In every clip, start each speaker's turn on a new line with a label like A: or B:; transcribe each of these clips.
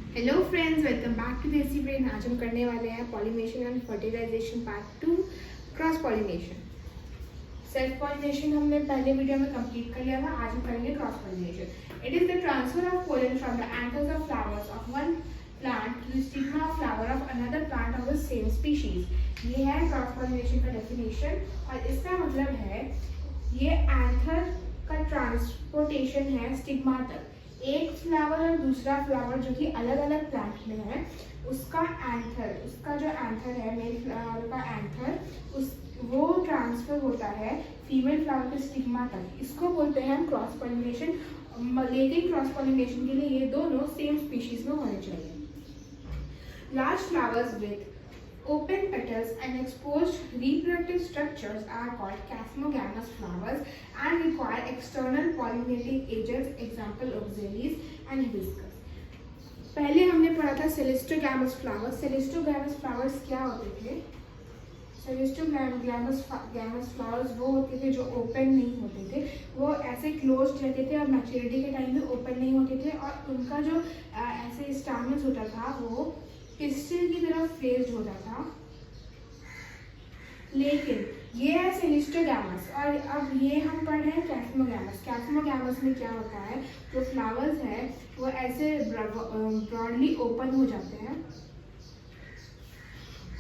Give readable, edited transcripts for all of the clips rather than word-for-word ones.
A: Hello friends, welcome back to Desi brain. आज हम करने वाले हैं pollination and fertilisation part 2, cross pollination. Self pollination हमने पहले वीडियो में कंप्लीट कर लिया था। आज हम करेंगे cross pollination. It is the transfer of pollen from the anthers of flowers of one plant to the stigma of flower of another plant of the same species. ये है क्रॉस पॉलिनेशन का definition और इसका मतलब है ये anther का transportation है स्टिग्मा तक। एक फ्लावर और दूसरा फ्लावर जो कि अलग अलग प्लांट में है, उसका एंथर, उसका जो एंथर है मेल फ्लावर का एंथर, उस वो ट्रांसफर होता है फीमेल फ्लावर के स्टिग्मा तक। इसको बोलते हैं क्रॉस पॉलिनेशन। लेकिन क्रॉस पॉलिनेशन के लिए ये दोनों सेम स्पीशीज में होने चाहिए। Large flowers with open petals and exposed reproductive structures are called chasmogamous flowers and require external pollinating agents, example oxalis and hibiscus. पहले हमने पढ़ा था सेलेस्टोगैमस फ्लावर्स। सेलेस्टोगैमस फ्लावर्स क्या होते थे? सेलेस्टोगैमस फ्लावर्स वो होते थे जो ओपन नहीं होते थे, वो ऐसे क्लोज्ड रहते थे और मैच्योरिटी के टाइम भी ओपन नहीं होते थे और उनका जो ऐसे स्टामेन्स होता था वो पिस्टिल की तरफ फेस्ड होता था। लेकिन ये है सेलिस्टोगैमस और अब ये हम पढ़ रहे हैं कैस्मोगैमस। कैस्मोगैमस में क्या होता है, जो फ्लावर्स है वो ऐसे ब्रॉडली ओपन हो जाते हैं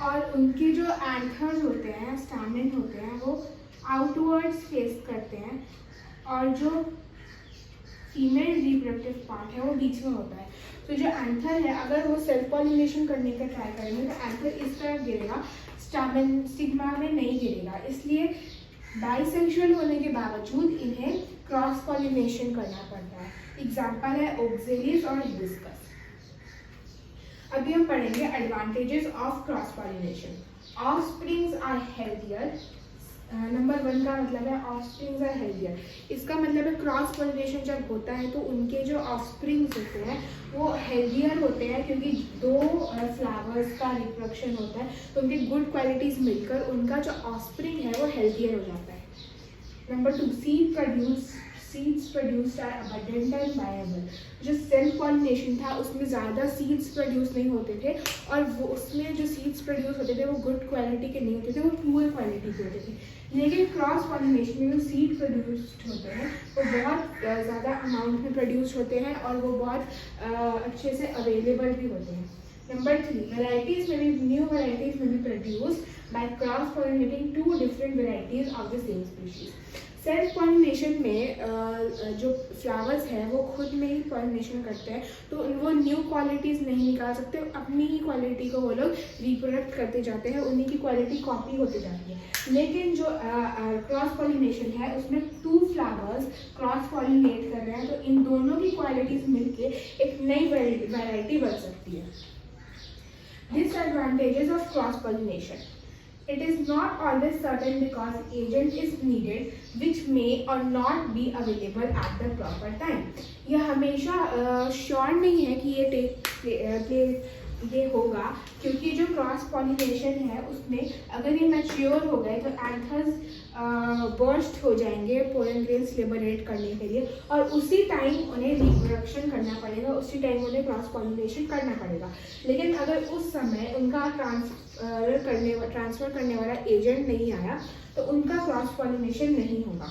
A: और उनके जो एंथर्स होते हैं, स्टैमेन होते हैं, वो आउटवर्ड्स फेस करते हैं और जो फीमेल रिप्रोडक्टिव पार्ट है वो बीच में होता है। तो जो एंथर है, अगर वो सेल्फ पॉलिनेशन करने का ट्राई करेंगे तो एंथर इस तरफ गिरेगा, स्टामेन स्टिग्मा में नहीं गिरेगा। इसलिए बाइसेक्सुअल होने के बावजूद इन्हें क्रॉस पॉलिनेशन करना पड़ता है। एग्जाम्पल है ओक्सेलिस और हिबिस्कस। अभी हम पढ़ेंगे advantages of cross pollination. Offsprings are healthier. Number 1 का मतलब है ऑफस्प्रिंग्स आर हेल्थियर। इसका मतलब है क्रॉस पॉलिनेशन जब होता है तो उनके जो ऑफस्प्रिंग्स होते हैं वो हेल्थियर होते हैं, क्योंकि दो फ्लावर्स का रिप्रोडक्शन होता है तो उनकी गुड क्वालिटीज मिलकर उनका जो ऑफस्प्रिंग है वो हेल्थियर हो जाता है। Number 2, seeds produced are abundant and viable. जो सेल्फ पॉलिनेशन था उसमें ज़्यादा सीड्स प्रोड्यूस नहीं होते थे और वो उसमें जो सीड्स प्रोड्यूस होते थे वो गुड क्वालिटी के नहीं होते थे, वो पुअर क्वालिटी के होते थे। लेकिन क्रॉस पॉलिनेशन में जो सीड प्रोड्यूस्ड होते हैं वो बहुत ज़्यादा अमाउंट में प्रोड्यूस होते हैं और वो बहुत अच्छे से अवेलेबल भी होते हैं। Number 3, new varieties may be produced by cross pollinating two different varieties of the same species. Self pollination में जो फ्लावर्स हैं वो खुद में ही पॉलिनेशन करते हैं तो वो न्यू क्वालिटीज़ नहीं निकाल सकते, अपनी ही क्वालिटी को वो लोग रिप्रोडक्ट करते जाते हैं, उन्हीं की क्वालिटी कॉपी होती जाती है। लेकिन जो क्रॉस पॉलिनेशन है उसमें 2 फ्लावर्स क्रॉस पॉलिनेट कर रहे हैं तो इन दोनों की क्वालिटीज़ मिलके एक नई वैरायटी बन सकती है। Disadvantages of cross pollination. It is not always certain because agent is needed which may or not be available at the proper time. यह हमेशा श्योर नहीं है कि ये होगा, क्योंकि जो क्रॉस पॉलिनेशन है उसमें अगर ये मैच्योर हो गए तो एंथर्स बर्स्ट हो जाएंगे पोलन ग्रेन्स लिबरेट करने के लिए और उसी टाइम उन्हें रिप्रोडक्शन करना पड़ेगा, उसी टाइम उन्हें क्रॉस पॉलिनेशन करना पड़ेगा। लेकिन अगर उस समय उनका ट्रांसफ़र करने वाला एजेंट नहीं आया तो उनका क्रॉस पॉलिनेशन नहीं होगा।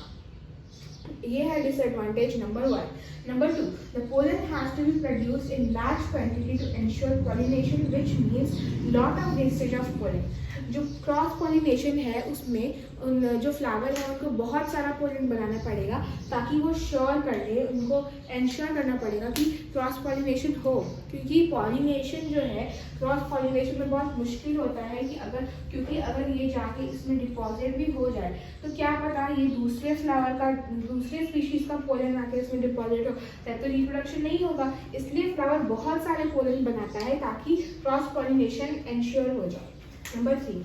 A: ये है disadvantage number 1। Number 2, the pollen has to be produced in large quantity to ensure pollination, which means lot of wastage of pollen. जो क्रॉस पॉलिनेशन है उसमें उन जो फ्लावर है उनको बहुत सारा पोलन बनाना पड़ेगा ताकि वो श्योर कर ले, उनको इंश्योर करना पड़ेगा कि क्रॉस पॉलिनेशन हो, क्योंकि पॉलिनेशन जो है क्रॉस पॉलिनेशन में बहुत मुश्किल होता है कि अगर ये जाके इसमें डिपॉजिट भी हो जाए तो क्या पता ये दूसरे फ्लावर का, दूसरे स्पीशीज़ का पोलन आके इसमें डिपॉजिट हो, तो रिप्रोडक्शन नहीं होगा। इसलिए फ्लावर बहुत सारे पोलन बनाता है ताकि क्रॉस पॉलिनेशन इंश्योर हो जाए। Number 3,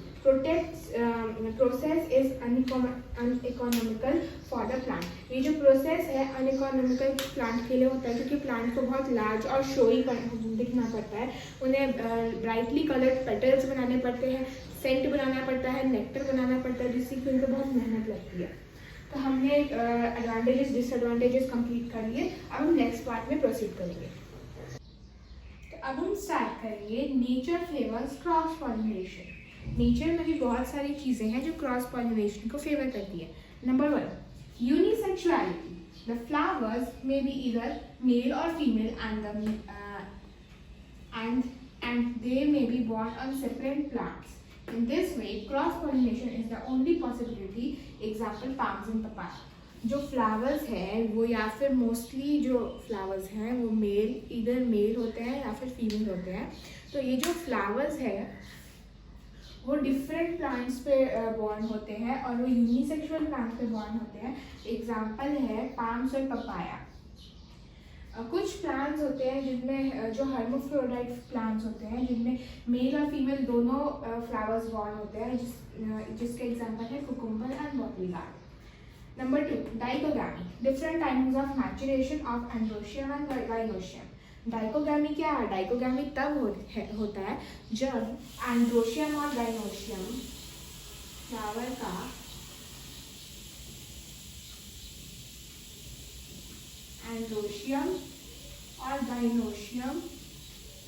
A: process is uneconomical for the plant. ये जो प्रोसेस है अनइकोनॉमिकल प्लांट के लिए होता है क्योंकि प्लांट को बहुत लार्ज और शोई दिखना पड़ता है, उन्हें ब्राइटली कलर्ड पेटल्स बनाने पड़ते हैं, सेंट बनाना पड़ता है, नेक्टर बनाना पड़ता है, जिससे कि उनको बहुत मेहनत लगती है। तो हमने एडवांटेजेस डिसएडवांटेजेस कंप्लीट कर लिए। अब हम नेक्स्ट पार्ट में प्रोसीड करेंगे। तो अब हम स्टार्ट करेंगे nature favours cross pollination. Nature में भी बहुत सारी चीज़ें हैं जो क्रॉस पॉलिनेशन को फेवर करती है। Number 1, unisexuality. The flowers may be इधर मेल और female and they may be born on separate plants. In this way, cross pollination is the only possibility. Example, palms and papaya. जो flowers हैं वो या फिर mostly जो flowers हैं वो इधर मेल होते हैं या फिर फीमेल होते हैं। तो ये जो फ्लावर्स है वो डिफरेंट प्लांट्स पे बॉर्न होते हैं और वो यूनिसेक्सुअल प्लांट्स पे बॉर्न होते हैं। एग्जांपल है पाम्स और पपाया। कुछ प्लांट्स होते हैं जिनमें जो हर्माफ्रोडाइट प्लांट्स होते हैं जिनमें मेल और फीमेल दोनों फ्लावर्स बॉर्न होते हैं, जिसके एग्जांपल है cucumber and bottle gourd. Number 2, dichogamy. Different times of maturation of androecium and gynoecium. Dichogamy क्या है? डाइकोगामी तब होता है जब एंड्रोशियम और गाइनोशियम फ्लावर का एंड्रोशियम और गाइनोशियम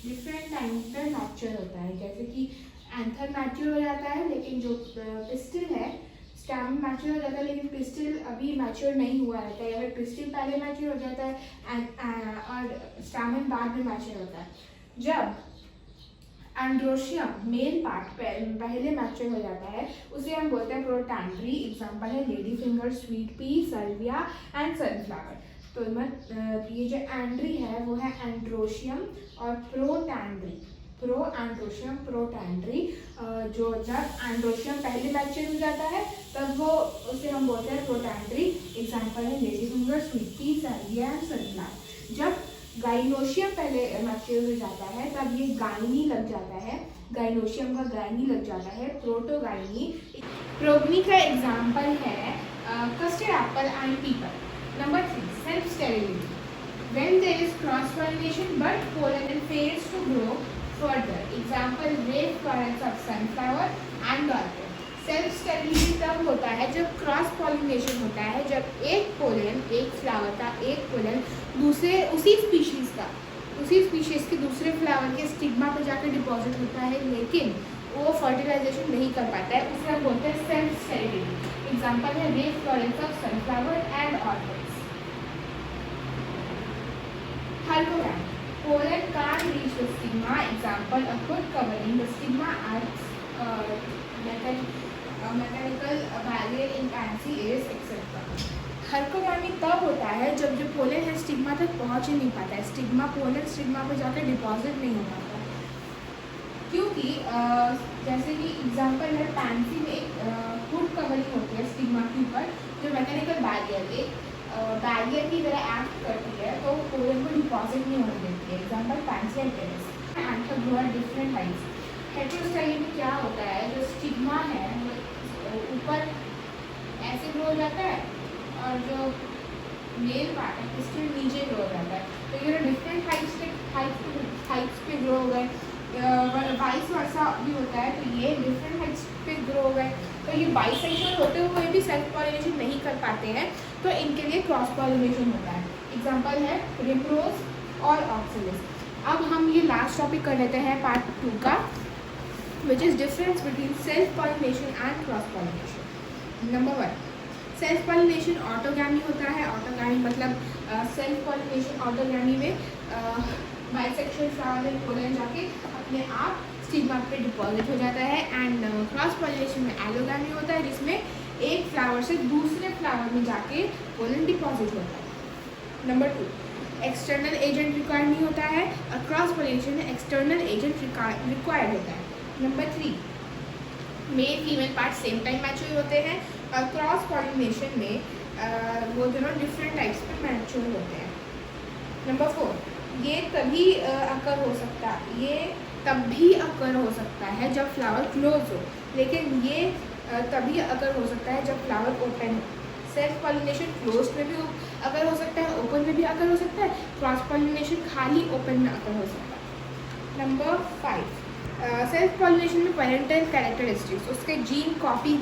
A: डिफरेंट टाइम पे मैच्योर होता है। जैसे कि एंथर मैच्योर हो जाता है लेकिन जो पिस्टिल है, स्टैमेन मैच्योर हो जाता है लेकिन पिस्टिल अभी मैच्योर नहीं हुआ रहता है, या फिर पिस्टिल पहले मैच्योर हो जाता है और स्टैमेन बाद में मैच्योर होता है। जब एंड्रोशियम मेल पार्ट पहले मैच्योर हो जाता है उसे हम बोलते हैं प्रोटैंड्री। एग्जांपल है lady finger, sweet pea, salvia and sunflower. तो ये जो एंड्री है वो है एंड्रोशियम और प्रोटैंड्री। एंड्रोशियम प्रोटैंड्री, जो जब एंड्रोशियम पहले मैच्योर हो जाता है तब वो उसे हम बोलते हैं प्रोटैंड्री। एग्जांपल है lady finger, sweet pea, salvia and sunflower. जब गाइनोशियम पहले मैच्योर हो जाता है तब ये गाइनी लग जाता है, गाइनोशियम का गाइनी लग जाता है, प्रोटोगाइनी। प्रोगनी का एग्जांपल है custard Apple and people. Number 3, self-sterility. When there is cross-pollination but pollen fails to grow further. Example, rare florets of sunflower and dolphin. Self-sterility तब होता है जब cross-pollination होता है, जब एक फ्लावर का एक पोलन उसी स्पीशीज के दूसरे फ्लावर के स्टिग्मा पर जाकर डिपॉजिट होता है लेकिन वो फर्टिलाइजेशन नहीं कर पाता है, उसे हम बोलते हैं सेल्फ स्टेरिलिटी। एग्जांपल है red Florence of sunflower and orchids. Hylogamy. Pollen can't reach the stigma. Example, a hood covering the stigma acts mechanical barrier in pansy, iris, etc. हर्कोगामी तब होता है जब जो पोलन है स्टिग्मा तक पहुंच ही नहीं पाता है, पोलन स्टिग्मा पर जाकर डिपॉजिट नहीं हो पाता, क्योंकि जैसे कि एग्जांपल है पैंसी में हुड कवरिंग होती है स्टिग्मा के ऊपर जो मैकेनिकल बैरियर की तरह एक्ट करती है, तो पोलन को डिपॉजिट नहीं होने देती है। Example pansy and terrace. Anther grow at different heights. Heterostyle में क्या होता है, जो स्टिग्मा है वो ऊपर ऐसे ग्रो हो जाता है और जो मेल पार्ट है इसके नीचे ग्रो हो जाता है। तो ये डिफरेंट हाइट्स पे ग्रो हो गए, वाइस वर्सा भी होता है, तो ये डिफरेंट हाइट्स पे ग्रो हो गए। तो ये बाइसेक्सुअल होते हुए भी सेल्फ पॉलिनेशन नहीं कर पाते हैं, तो इनके लिए क्रॉस पॉलिनेशन होता है। एग्जांपल है रिम्प्रोज और ऑक्सिलिस। अब हम ये लास्ट टॉपिक कर लेते हैं पार्ट 2 का, which is difference between self pollination and cross pollination. Number 1, self pollination autogamy होता है। ऑटोगैमी मतलब सेल्फ पॉलिनेशन ऑटोगैमी में बाइसेक्सुअल फ्लावर में पोलन जाके अपने आप स्टिग्मा पे डिपॉजिट हो जाता है। एंड क्रॉस पॉलिनेशन में एलोगैमी होता है जिसमें एक फ्लावर से दूसरे फ्लावर में जाके पोलन डिपॉजिट होता है। नंबर 2, एक्सटर्नल एजेंट रिक्वायर्ड नहीं होता है, और क्रॉस पॉलिनेशन में एक्सटर्नल एजेंट रिक्वायर्ड होता है। Number 3, male female part same time mature होते हैं, और क्रॉस पॉलिनेशन में वो दोनों डिफरेंट टाइप्स पे मैच्योर होते हैं। नंबर 4, ये तब भी अकर हो सकता है जब फ्लावर क्लोज हो, लेकिन ये तभी अकर हो सकता है जब फ्लावर ओपन हो। सेल्फ पॉलिनेशन क्लोज में भी अकर हो सकता है, ओपन में भी अकर हो सकता है, क्रॉस पॉलिनेशन खाली ओपन में अकर हो सकता है। नंबर 5, सेल्फ पॉलिनेशन में पेरेंटल कैरेक्टरिस्टिक्स, उसके जीन्स कॉपी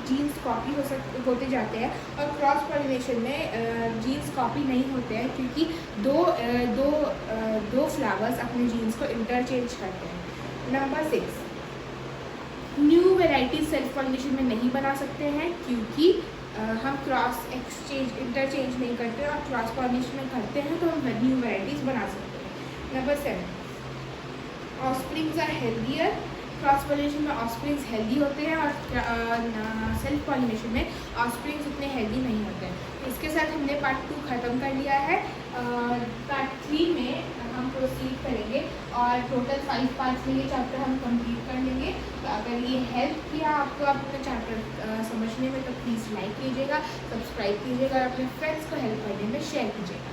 A: होते जाते हैं, और क्रॉस पॉलिनेशन में जीन्स कॉपी नहीं होते हैं, क्योंकि दो फ्लावर्स अपने जीन्स को इंटरचेंज करते हैं। Number 6, new varieties self pollination में नहीं बना सकते हैं, क्योंकि हम इंटरचेंज नहीं करते, और क्रॉस पॉलिनेशन में करते हैं तो हम न्यू वेराइटीज़ बना सकते हैं। Number 7, offsprings are healthier. Cross pollination में ऑस्प्रिंग्स हेल्दी होते हैं, और सेल्फ पॉलिनेशन में ऑस्प्रिंग्स उतने हेल्दी नहीं होते हैं। इसके साथ हमने पार्ट 2 ख़त्म कर लिया है। पार्ट 3 में हम प्रोसीड करेंगे, और टोटल 5 पार्ट्स में ये चैप्टर हम कंप्लीट कर लेंगे। तो अगर ये हेल्प किया आपको अपना चैप्टर समझने में, तो प्लीज़ लाइक कीजिएगा, सब्सक्राइब कीजिएगा, और अपने फ्रेंड्स को हेल्प करने में शेयर कीजिएगा।